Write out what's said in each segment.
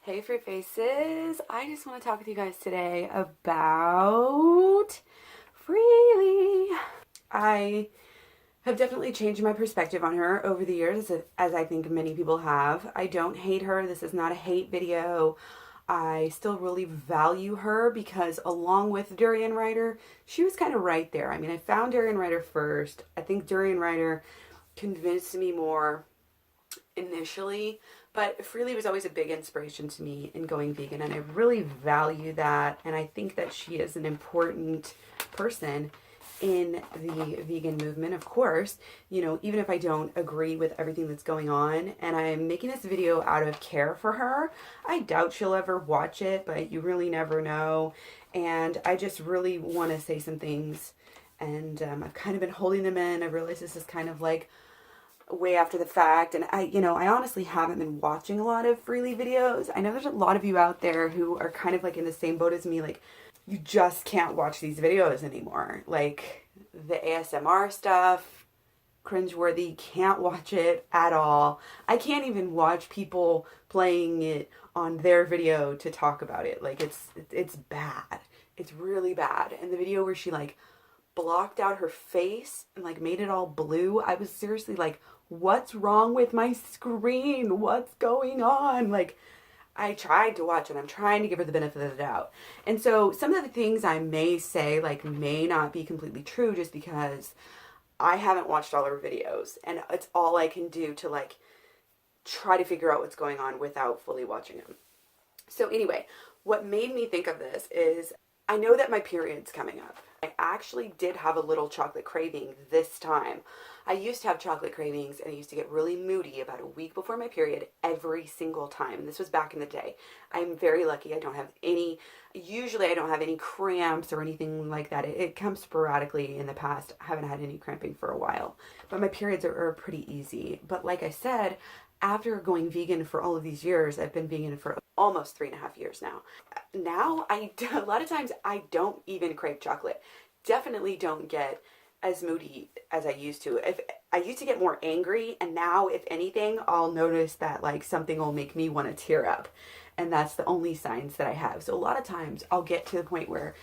Hey Free Faces, I just want to talk with you guys today about Freelee. I have definitely changed my perspective on her over the years, as I think many people have. I don't hate her. This is not a hate video. I still really value her because along with Durian Rider, she was kind of right there. I mean, I found Durian Rider first. I think Durian Rider convinced me more initially, but Freelee was always a big inspiration to me in going vegan, and I really value that, and I think that she is an important person in the vegan movement. Of course, even if I don't agree with everything that's going on, and I'm making this video out of care for her, I doubt she'll ever watch it, but you really never know, and I just really want to say some things, and I've kind of been holding them in. I realize this is kind of like way after the fact, and I honestly haven't been watching a lot of Freelee videos. I know there's a lot of you out there who are kind of like in the same boat as me, like you just can't watch these videos anymore. Like the ASMR stuff, cringeworthy, can't watch it at all. I can't even watch people playing it on their video to talk about it. Like it's bad. It's really bad. And the video where she like blocked out her face and like made it all blue, I was seriously like, what's wrong with my screen? What's going on? Like, I tried to watch it. I'm trying to give her the benefit of the doubt. And so some of the things I may say like may not be completely true just because I haven't watched all her videos, and it's all I can do to like try to figure out what's going on without fully watching them. So anyway, what made me think of this is I know that my period's coming up. I actually did have a little chocolate craving this time. I used to have chocolate cravings, and I used to get really moody about a week before my period every single time. And this was back in the day. I'm very lucky. I don't have any, usually I don't have any cramps or anything like that. It comes sporadically in the past. I haven't had any cramping for a while, but my periods are pretty easy. But like I said, after going vegan for all of these years, I've been vegan for almost 3.5 years now. Now, a lot of times I don't even crave chocolate. Definitely don't get as moody as I used to. If I used to get more angry, and now if anything, I'll notice that like something will make me want to tear up. And that's the only signs that I have. So a lot of times I'll get to the point where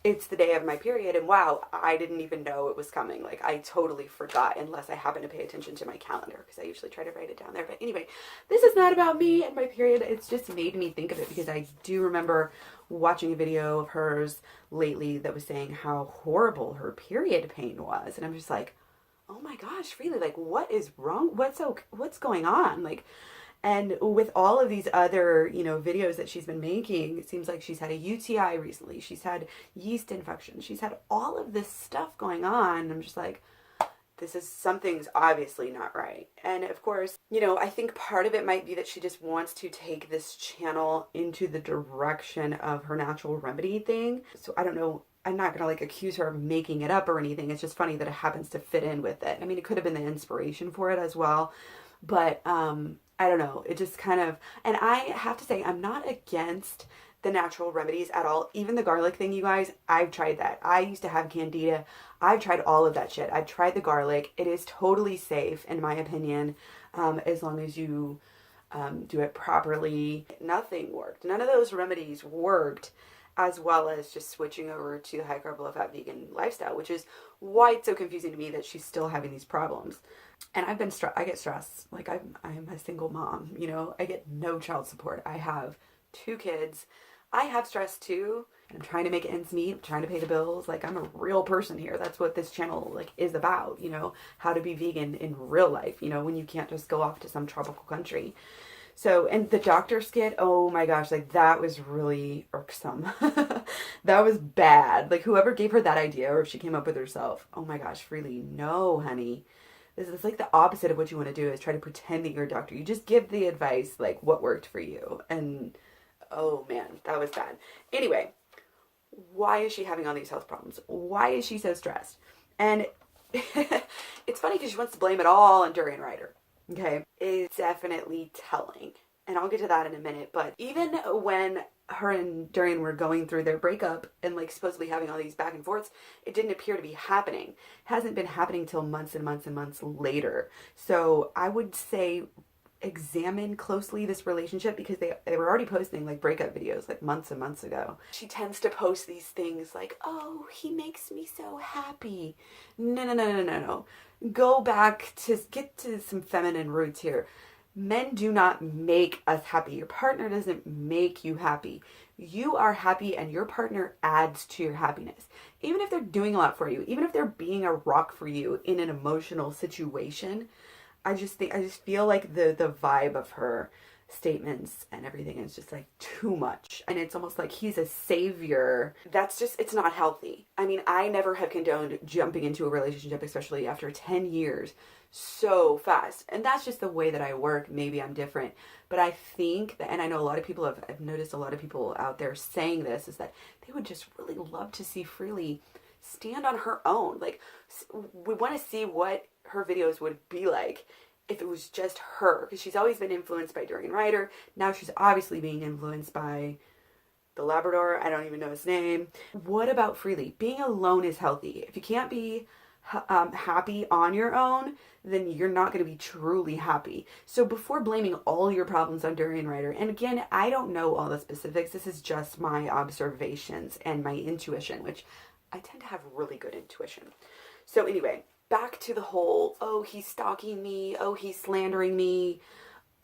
it's the day of my period and wow, I didn't even know it was coming. Like I totally forgot, unless I happen to pay attention to my calendar, because I usually try to write it down there. But anyway, this is not about me and my period. It's just made me think of it because I do remember watching a video of hers lately that was saying how horrible her period pain was. And I'm just like, oh my gosh, Freelee, like what is wrong? What's going on? Like, and with all of these other, videos that she's been making, it seems like she's had a UTI recently. She's had yeast infection. She's had all of this stuff going on. I'm just like, something's obviously not right. And of course, I think part of it might be that she just wants to take this channel into the direction of her natural remedy thing. So I don't know. I'm not going to like accuse her of making it up or anything. It's just funny that it happens to fit in with it. I mean, it could have been the inspiration for it as well. But, I don't know. It just kind of, and I have to say, I'm not against the natural remedies at all. Even the garlic thing, you guys, I've tried that. I used to have candida. I've tried all of that shit. I've tried the garlic. It is totally safe, in my opinion, as long as you do it properly. Nothing worked. None of those remedies worked, as well as just switching over to high carb, low fat vegan lifestyle, which is why it's so confusing to me that she's still having these problems. And I get stressed. Like I'm a single mom, I get no child support. I have 2 kids. I have stress too. And I'm trying to make ends meet. I'm trying to pay the bills. Like I'm a real person here. That's what this channel like is about, how to be vegan in real life, when you can't just go off to some tropical country. So, and the doctor skit, oh my gosh, like that was really irksome. That was bad. Like whoever gave her that idea, or if she came up with herself, oh my gosh, Freelee, no, honey. This is like the opposite of what you want to do, is try to pretend that you're a doctor. You just give the advice, like what worked for you. And oh man, that was bad. Anyway, why is she having all these health problems? Why is she so stressed? And it's funny because she wants to blame it all on Durian Rider. Okay, it's definitely telling. And I'll get to that in a minute. But even when her and Durian were going through their breakup and like supposedly having all these back and forths, it didn't appear to be happening. It hasn't been happening till months and months and months later. So I would say examine closely this relationship, because they were already posting like breakup videos like months and months ago. She tends to post these things like, oh, he makes me so happy. No, no, no, no, no, no. Go back to get to some feminine roots here. Men do not make us happy. Your partner doesn't make you happy. You are happy and your partner adds to your happiness. Even if they're doing a lot for you, even if they're being a rock for you in an emotional situation, I just feel like the vibe of her statements and everything is just like too much. And it's almost like he's a savior. That's just, it's not healthy. I mean, I never have condoned jumping into a relationship, especially after 10 years, so fast. And that's just the way that I work. Maybe I'm different. But I think that, and I know a lot of people I've noticed a lot of people out there saying this, is that they would just really love to see Freelee stand on her own. Like, we want to see what her videos would be like if it was just her, because she's always been influenced by Dorian Ryder. Now she's obviously being influenced by the Labrador. I don't even know his name. What about Freelee? Being alone is healthy. If you can't be happy on your own, then you're not going to be truly happy. So before blaming all your problems on Dorian Ryder, and again, I don't know all the specifics. This is just my observations and my intuition, which I tend to have really good intuition. So anyway, back to the whole, oh, he's stalking me, oh, he's slandering me,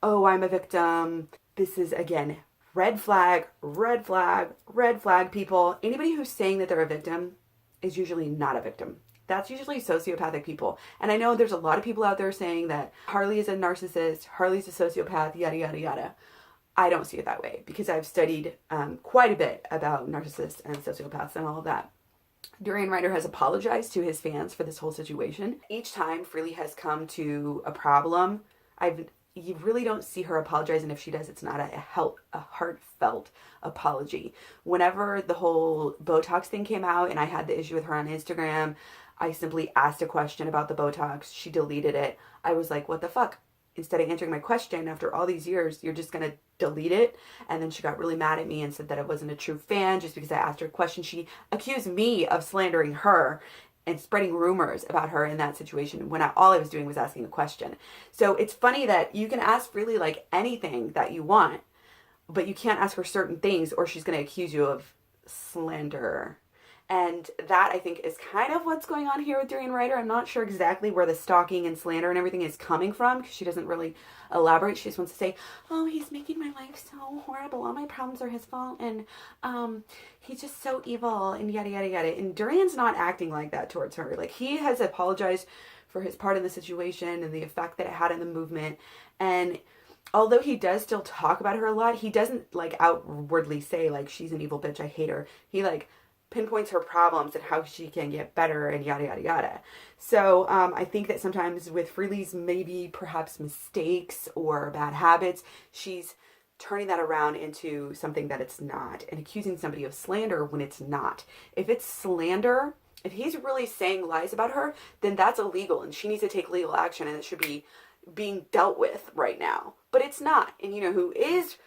oh, I'm a victim. This is, again, red flag, red flag, red flag, people. Anybody who's saying that they're a victim is usually not a victim. That's usually sociopathic people. And I know there's a lot of people out there saying that Harley is a narcissist, Harley's a sociopath, yada, yada, yada. I don't see it that way, because I've studied quite a bit about narcissists and sociopaths and all of that. Dorian Ryder has apologized to his fans for this whole situation. Each time Freelee has come to a problem, you really don't see her apologize, and if she does, it's not a heartfelt apology. Whenever the whole Botox thing came out and I had the issue with her on Instagram, I simply asked a question about the Botox. She deleted it. I was like, what the fuck? Instead of answering my question after all these years, you're just going to delete it? And then she got really mad at me and said that I wasn't a true fan just because I asked her a question. She accused me of slandering her and spreading rumors about her in that situation when all I was doing was asking a question. So it's funny that you can ask Freelee like anything that you want, but you can't ask her certain things or she's going to accuse you of slander. And that, I think, is kind of what's going on here with Dorian Ryder. I'm not sure exactly where the stalking and slander and everything is coming from, because she doesn't really elaborate. She just wants to say, oh, he's making my life so horrible. All my problems are his fault. And he's just so evil and yada, yada, yada. And Dorian's not acting like that towards her. Like, he has apologized for his part in the situation and the effect that it had in the movement. And although he does still talk about her a lot, he doesn't, like, outwardly say, like, she's an evil bitch, I hate her. He, like, pinpoints her problems and how she can get better and yada, yada, yada. So I think that sometimes with Freelee's maybe perhaps mistakes or bad habits, she's turning that around into something that it's not and accusing somebody of slander when it's not. If it's slander, if he's really saying lies about her, then that's illegal and she needs to take legal action and it should be being dealt with right now. But it's not. And you know who is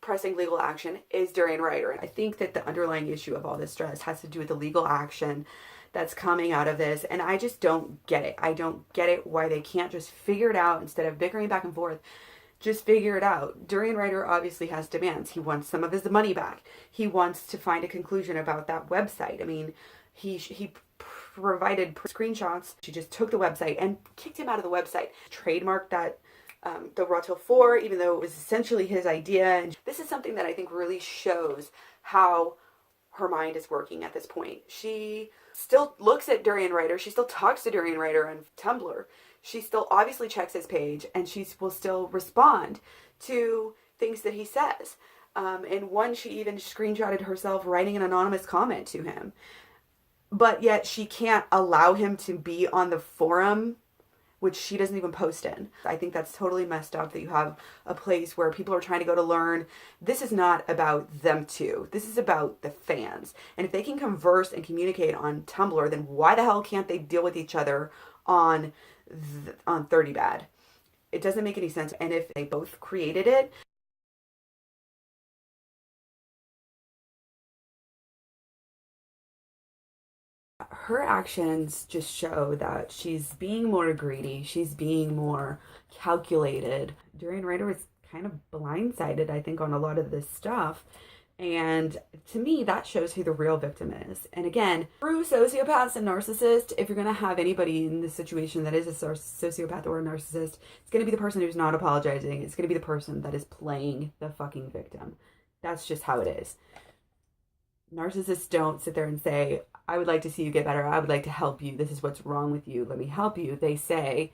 pressing legal action is Dorian Ryder. I think that the underlying issue of all this stress has to do with the legal action that's coming out of this, and I just don't get it. I don't get it why they can't just figure it out instead of bickering back and forth. Just figure it out. Dorian Ryder obviously has demands. He wants some of his money back. He wants to find a conclusion about that website. I mean, he provided screenshots. She just took the website and kicked him out of the website. Trademarked that the Raw Till 4, even though it was essentially his idea. And this is something that I think really shows how her mind is working at this point. She still looks at Dorian Ryder. She still talks to Dorian Ryder on Tumblr. She still obviously checks his page, and she will still respond to things that he says. And one, she even screenshotted herself writing an anonymous comment to him. But yet she can't allow him to be on the forum, which she doesn't even post in. I think that's totally messed up that you have a place where people are trying to go to learn. This is not about them two. This is about the fans. And if they can converse and communicate on Tumblr, then why the hell can't they deal with each other on 30 Bad? It doesn't make any sense. And if they both created it, her actions just show that she's being more greedy. She's being more calculated. Dorian Ryder was kind of blindsided, I think, on a lot of this stuff. And to me, that shows who the real victim is. And again, true sociopaths and narcissists, if you're going to have anybody in this situation that is a sociopath or a narcissist, it's going to be the person who's not apologizing. It's going to be the person that is playing the fucking victim. That's just how it is. Narcissists don't sit there and say, I would like to see you get better. I would like to help you. This is what's wrong with you. Let me help you. They say,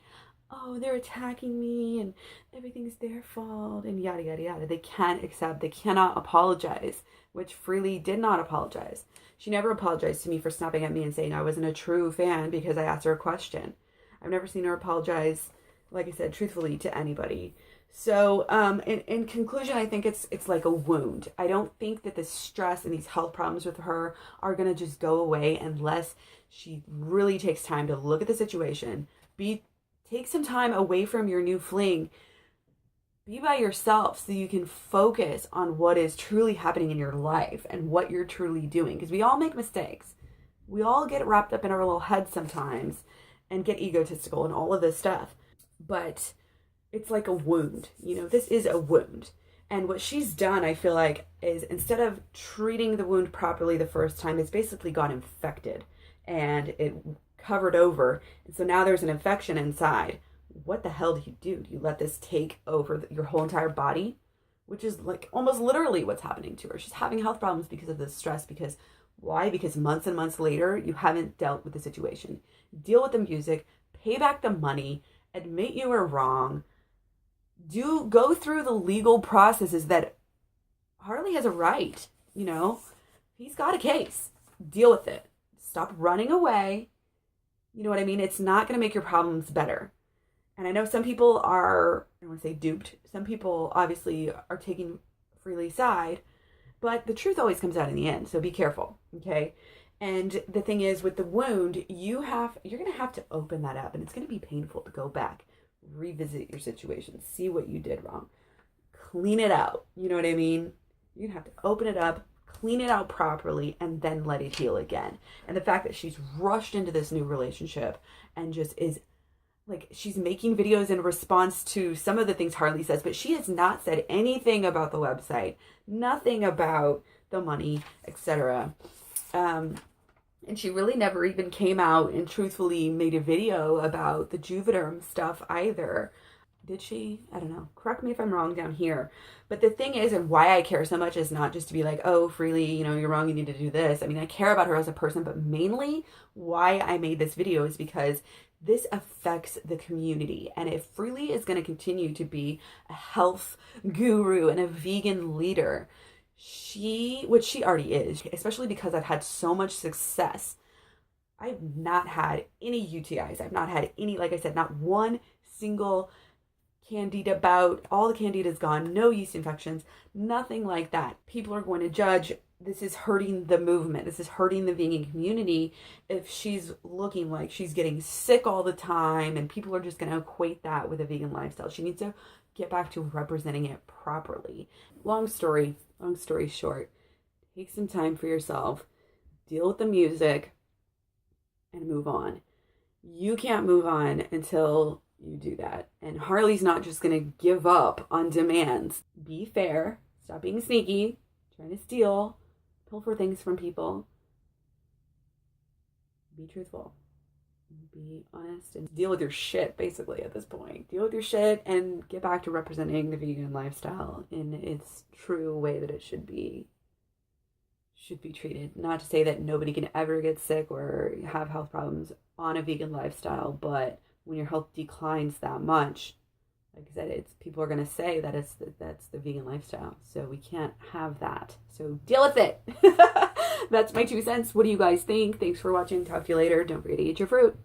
oh, they're attacking me and everything's their fault and yada, yada, yada. They can't accept, they cannot apologize, which Freelee did not apologize. She never apologized to me for snapping at me and saying I wasn't a true fan because I asked her a question. I've never seen her apologize, like I said, truthfully to anybody. So in conclusion, I think it's like a wound. I don't think that the stress and these health problems with her are going to just go away unless she really takes time to look at the situation, take some time away from your new fling. Be by yourself so you can focus on what is truly happening in your life and what you're truly doing. Because we all make mistakes. We all get wrapped up in our little heads sometimes and get egotistical and all of this stuff. But it's like a wound. You know, this is a wound. And what she's done, I feel like, is instead of treating the wound properly the first time, it's basically got infected. And it covered over, and so now there's an infection inside. What the hell do you do? Do you let this take over your whole entire body? Which is like almost literally what's happening to her. She's having health problems because of this stress. Because why? Because months and months later, you haven't dealt with the situation. Deal with the music, pay back the money, admit you were wrong, go through the legal processes that Harley has a right. You know, he's got a case. Deal with it. Stop running away. You know what I mean? It's not going to make your problems better. And I know some people are, I don't want to say duped. Some people obviously are taking Freelee's side, but the truth always comes out in the end. So be careful. Okay. And the thing is with the wound, you're going to have to open that up, and it's going to be painful to go back, revisit your situation, see what you did wrong, clean it out. You know what I mean? You're going to have to open it up, clean it out properly, and then let it heal again. And the fact that she's rushed into this new relationship and just is like, she's making videos in response to some of the things Harley says, but she has not said anything about the website, nothing about the money, etc. And she really never even came out and truthfully made a video about the Juvederm stuff either. Did she? I don't know. Correct me if I'm wrong down here. But the thing is, and why I care so much is not just to be like, oh, Freelee, you know, you're wrong, you need to do this. I mean, I care about her as a person, but mainly why I made this video is because this affects the community. And if Freelee is going to continue to be a health guru and a vegan leader, which she already is, especially because I've had so much success. I've not had any UTIs. I've not had any, like I said, not one single candida bout. All the candida is gone. No yeast infections. Nothing like that. People are going to judge. This is hurting the movement. This is hurting the vegan community if she's looking like she's getting sick all the time, and people are just going to equate that with a vegan lifestyle. She needs to get back to representing it properly. Long story short, take some time for yourself, deal with the music, and move on. You can't move on until you do that. And Harley's not just going to give up on demands. Be fair. Stop being sneaky, trying to steal, pilfer things from people. Be truthful. Be honest and deal with your shit, basically, at this point. Deal with your shit and get back to representing the vegan lifestyle in its true way that it should be treated. Not to say that nobody can ever get sick or have health problems on a vegan lifestyle, but when your health declines that much, like I said, people are going to say that that's the vegan lifestyle. So we can't have that. So deal with it. That's my 2 cents. What do you guys think? Thanks for watching. Talk to you later. Don't forget to eat your fruit.